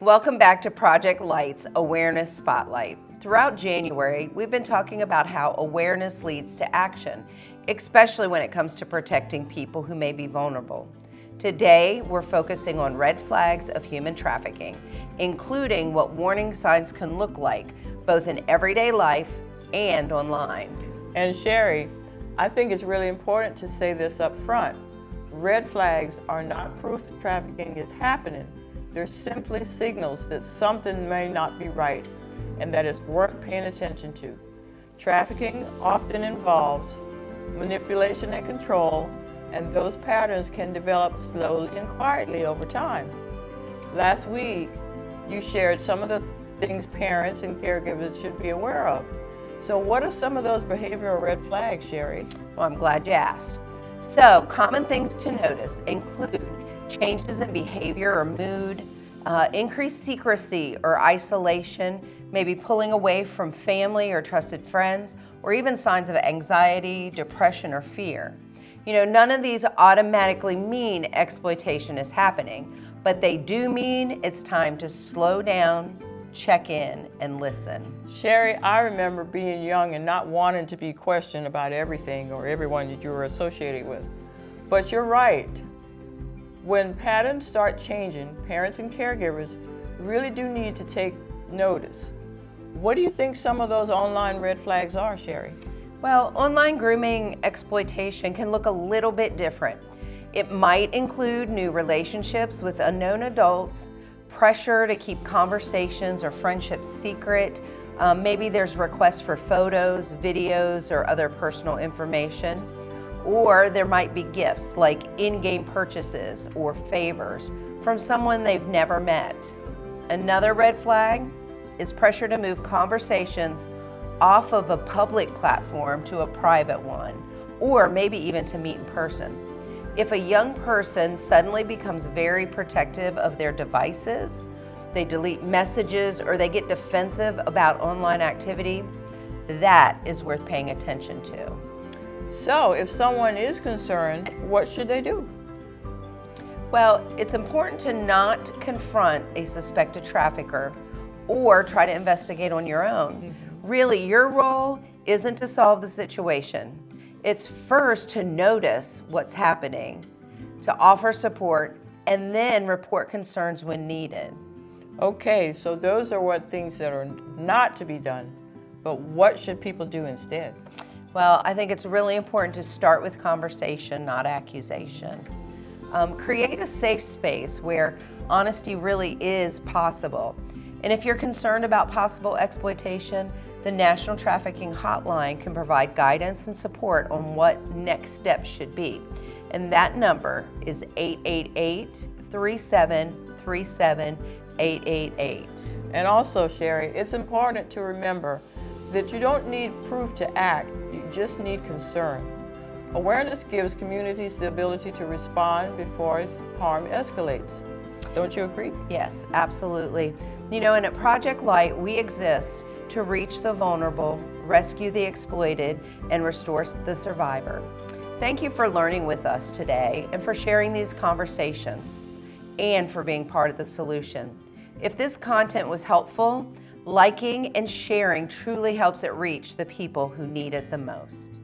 Welcome back to Project Light's Awareness Spotlight. Throughout January, we've been talking about how awareness leads to action, especially when it comes to protecting people who may be vulnerable. Today, we're focusing on red flags of human trafficking, including what warning signs can look like, both in everyday life and online. And Sherry, I think it's really important to say this up front. Red flags are not proof that trafficking is happening. They're simply signals that something may not be right and that it's worth paying attention to. Trafficking often involves manipulation and control, and those patterns can develop slowly and quietly over time. Last week, you shared some of the things parents and caregivers should be aware of. So what are some of those behavioral red flags, Sherry? Well, I'm glad you asked. So, common things to notice include changes in behavior or mood, increased secrecy or isolation, maybe pulling away from family or trusted friends, or even signs of anxiety, depression, or fear. None of these automatically mean exploitation is happening, but they do mean it's time to slow down, check in, and listen. Sherry, I remember being young and not wanting to be questioned about everything or everyone that you were associated with. But you're right. When patterns start changing, parents and caregivers really do need to take notice. What do you think some of those online red flags are, Sherry? Well, online grooming exploitation can look a little bit different. It might include new relationships with unknown adults, pressure to keep conversations or friendships secret. Maybe there's requests for photos, videos, or other personal information. Or there might be gifts like in-game purchases or favors from someone they've never met. Another red flag is pressure to move conversations off of a public platform to a private one, or maybe even to meet in person. If a young person suddenly becomes very protective of their devices, they delete messages, or they get defensive about online activity, that is worth paying attention to. So, if someone is concerned, what should they do? Well, it's important to not confront a suspected trafficker or try to investigate on your own. Really, your role isn't to solve the situation. It's first to notice what's happening, to offer support, and then report concerns when needed. Okay, so those are what things that are not to be done, but what should people do instead? Well, I think it's really important to start with conversation, not accusation. Create a safe space where honesty really is possible. And if you're concerned about possible exploitation, the National Trafficking Hotline can provide guidance and support on what next steps should be. And that number is 888-3737-888. And also, Sherry, it's important to remember that you don't need proof to act, you just need concern. Awareness gives communities the ability to respond before harm escalates. Don't you agree? Yes, absolutely. And at Project Light, we exist to reach the vulnerable, rescue the exploited, and restore the survivor. Thank you for learning with us today and for sharing these conversations and for being part of the solution. If this content was helpful, liking and sharing truly helps it reach the people who need it the most.